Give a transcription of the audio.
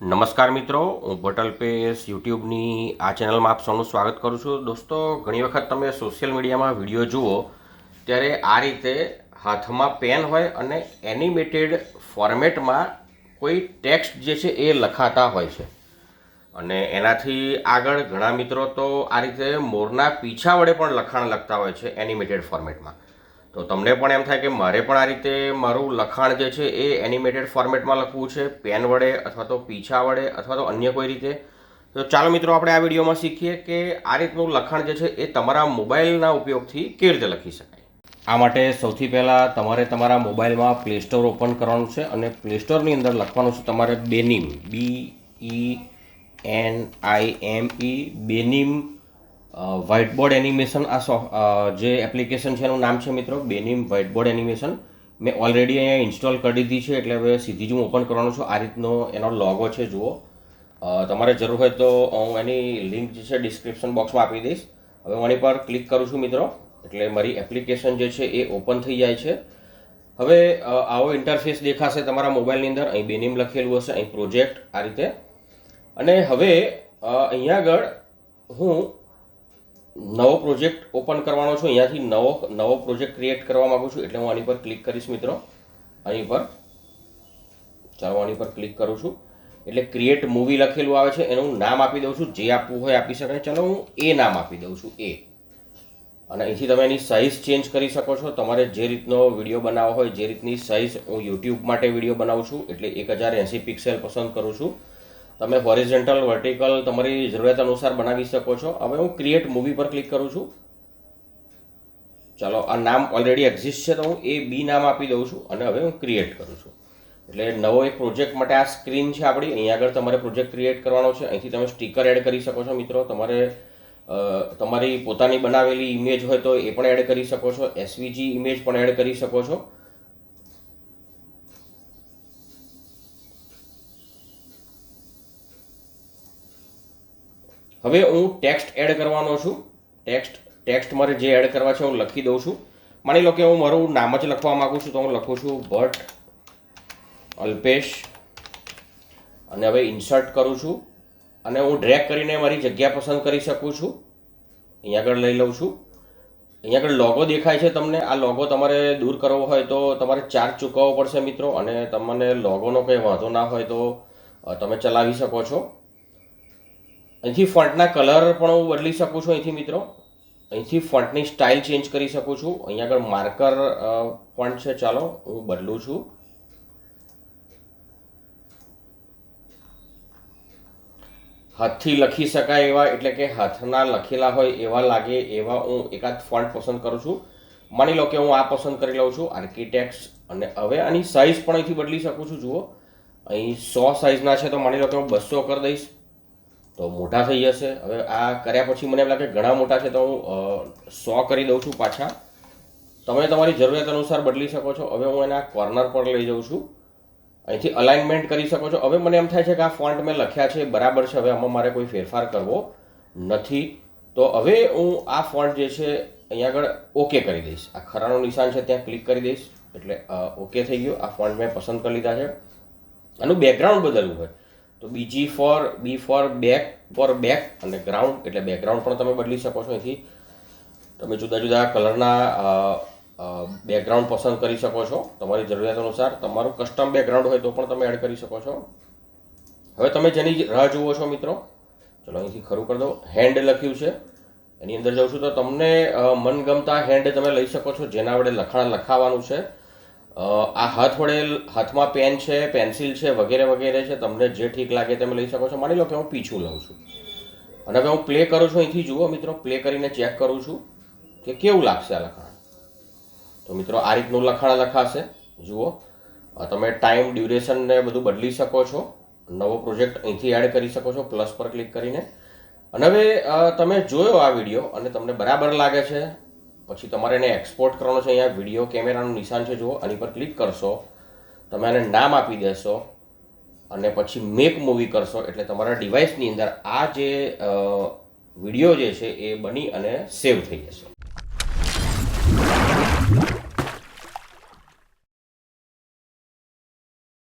નમસ્કાર મિત્રો, હું પટેલ પેસ યુટ્યુબની આ ચેનલમાં આપ સૌનું સ્વાગત કરું છું. દોસ્તો, ઘણી વખત તમે સોશિયલ મીડિયામાં વિડીયો જુઓ ત્યારે આ રીતે હાથમાં પેન હોય અને એનિમેટેડ ફોર્મેટમાં કોઈ ટેક્સ્ટ જે છે એ લખાતા હોય છે અને એનાથી આગળ ઘણા મિત્રો તો આ રીતે મોરના પીછા વડે પણ લખાણ લખતા હોય છે એનિમેટેડ ફોર્મેટમાં. તો તમને પણ એમ થાય કે મારે પણ આ રીતે મારું લખાણ જે છે એ એનિમેટેડ ફોર્મેટમાં લખવું છે, પેન વડે અથવા તો પીછા વડે અથવા તો અન્ય કોઈ રીતે. તો ચાલો મિત્રો, આપણે આ વિડીયોમાં શીખીએ કે આ રીતનું લખાણ જે છે એ તમારા મોબાઈલના ઉપયોગથી કેવી રીતે લખી શકાય. આ માટે સૌથી પહેલાં તમારે તમારા મોબાઈલમાં પ્લે સ્ટોર ઓપન કરવાનું છે અને પ્લે સ્ટોરની અંદર લખવાનું છે તમારે બેનિમ, BENIME, બેનિમ વ્હાઇટબોર્ડ એનિમેશન. જે એપ્લિકેશન છે એનું નામ છે મિત્રો બેનિમ વ્હાઇટબોર્ડ એનિમેશન. મેં ઓલરેડી અહીંયા ઇન્સ્ટોલ કરી દીધી છે, એટલે હવે સીધી જ હું ઓપન કરવાનો છું. આ રીતનો એનો લોગો છે, જુઓ. તમારે જરૂર હોય તો હું એની લિંક જે છે ડિસ્ક્રિપ્શન બોક્સમાં આપી દઈશ. હવે હું એની પર ક્લિક કરું છું મિત્રો, એટલે મારી એપ્લિકેશન જે છે એ ઓપન થઈ જાય છે. હવે આવો ઇન્ટરફેસ દેખાશે તમારા મોબાઈલની અંદર. અહીં બેનિમ લખેલું હશે, અહીં પ્રોજેક્ટ આ રીતે. અને હવે અહીંયા આગળ હું નવો પ્રોજેક્ટ ઓપન કરવાનો છું. અહીંયાથી નવો પ્રોજેક્ટ ક્રિએટ કરવા માગું છું, એટલે હું આની પર ક્લિક કરીશ મિત્રો. અહીં પર ચાલો આની પર ક્લિક કરું છું, એટલે ક્રિએટ મૂવી લખેલું આવે છે. એનું નામ આપી દઉં છું, જે આપવું હોય આપી શકાય. ચાલો હું એ નામ આપી દઉં છું, એ. અને અહીંથી તમે એની સાઇઝ ચેન્જ કરી શકો છો. તમારે જે રીતનો વિડીયો બનાવવો હોય, જે રીતની સાઇઝ. હું યુટ્યુબ માટે વિડીયો બનાવું છું એટલે 1080 પિક્સેલ પસંદ કરું છું. તમે હોરિઝોન્ટલ, વર્ટિકલ તમારી જરૂરિયાત અનુસાર બનાવી શકો છો. હવે હું ક્રિએટ મૂવી પર ક્લિક કરું છું. ચાલો, આ નામ ઓલરેડી એક્ઝિસ્ટ છે તો હું એ બી નામ આપી દઉં છું અને હવે હું ક્રિએટ કરું છું. એટલે નવો એક પ્રોજેક્ટ માટે આ સ્ક્રીન છે આપણી. અહીંયા આગળ તમારે પ્રોજેક્ટ ક્રિએટ કરવાનો છે. અહીંથી તમે સ્ટીકર એડ કરી શકો છો મિત્રો. તમારે તમારી પોતાની બનાવેલી ઇમેજ હોય તો એ પણ એડ કરી શકો છો. SVG ઇમેજ પણ એડ કરી શકો છો. હવે હું ટેક્સ્ટ એડ કરવાનો છું. ટેક્સ્ટ મારે જે એડ કરવા છે હું લખી દઉં છું. માની લો કે હું મારું નામ જ લખવા માગું છું, તો હું લખું છું ભટ્ટ અલ્પેશ અને હવે ઇન્સર્ટ કરું છું અને હું ડ્રેગ કરીને મારી જગ્યા પસંદ કરી શકું છું. અહીંયા આગળ લઈ લઉં છું. અહીંયા આગળ લોગો દેખાય છે તમને. આ લોગો તમારે દૂર કરવો હોય તો તમારે ચાર્જ ચૂકવવો પડશે મિત્રો. અને તમને લોગોનો કંઈ વાંધો ના હોય તો તમે ચલાવી શકો છો. અહીંથી ફોન્ટના કલર પણ હું બદલી શકું છું. અહીંથી મિત્રો અહીંથી ફોન્ટની સ્ટાઇલ ચેન્જ કરી શકું છું. અહીંયા આગળ માર્કર ફોન્ટ છે, ચાલો હું બદલું છું. હાથથી લખી શકાય એવા, એટલે કે હાથના લખેલા હોય એવા લાગે એવા હું એકાદ ફોન્ટ પસંદ કરું છું. માની લો કે હું આ પસંદ કરી લઉં છું, આર્કિટેક્ટ્સ. અને હવે આની સાઇઝ પણ અહીંથી બદલી શકું છું. જુઓ, અહીં 100 સાઇઝના છે તો માની લો કે હું 200 કરી દઈશ તો મોટા થઈ જશે. હવે આ કર્યા પછી મને એમ લાગે ઘણા મોટા છે તો હું 100 કરી દઉં છું પાછા. તમે તમારી જરૂરિયાત અનુસાર બદલી શકો છો. હવે હું એના કોર્નર પર લઈ જાઉં છું. અહીંથી અલાઇનમેન્ટ કરી શકો છો. હવે મને એમ થાય છે કે આ ફોન્ટ મેં લખ્યા છે બરાબર છે, હવે આમાં મારે કોઈ ફેરફાર કરવો નથી. તો હવે હું આ ફોન્ટ જે છે અહીંયા આગળ ઓકે કરી દઈશ. આ ખરાનું નિશાન છે ત્યાં ક્લિક કરી દઈશ એટલે ઓકે થઈ ગયું. આ ફોન્ટ મેં પસંદ કરી લીધા છે. આનું બેકગ્રાઉન્ડ બદલવું હોય તો બી ફોર બેક અને ગ્રાઉન્ડ એટલે બેકગ્રાઉન્ડ પણ તમે બદલી શકો છો. અહીંથી તમે જુદા જુદા કલરના બેકગ્રાઉન્ડ પસંદ કરી શકો છો તમારી જરૂરિયાત અનુસાર. તમારું કસ્ટમ બેકગ્રાઉન્ડ હોય તો પણ તમે એડ કરી શકો છો. હવે તમે જેની રાહ જુઓ છો મિત્રો, ચલો અહીંથી ખરું કરી દો. હેન્ડ લખ્યું છે, એની અંદર જાઉં છું તો તમને મનગમતા હેન્ડ તમે લઈ શકો છો જેના વડે લખાણ લખાવાનું છે. આ હાથ વડે, હાથમાં પેન છે, પેન્સિલ છે, વગેરે વગેરે છે. તમને જે ઠીક લાગે તમે લઈ શકો છો. માની લો કે હું પીછું લઉં છું અને હવે હું પ્લે કરું છું. અહીંથી જુઓ મિત્રો, પ્લે કરીને ચેક કરું છું કે કેવું લાગશે આ લખાણ. તો મિત્રો આ રીતનું લખાણ લખાશે. જુઓ, તમે ટાઈમ, ડ્યુરેશન ને બધું બદલી શકો છો. નવો પ્રોજેક્ટ અહીંથી એડ કરી શકો છો પ્લસ પર ક્લિક કરીને. અને હવે તમે જોયો આ વિડીયો અને તમને બરાબર લાગે છે, પછી તમારે એને એક્સપોર્ટ કરવાનો છે. અહીંયા વિડીયો કેમેરાનું નિશાન છે, જુઓ, આની પર ક્લિક કરશો, તમે આને નામ આપી દેશો અને પછી મેક મૂવી કરશો એટલે તમારા ડિવાઇસની અંદર આ જે વિડીયો જે છે એ બની અને સેવ થઈ જશે.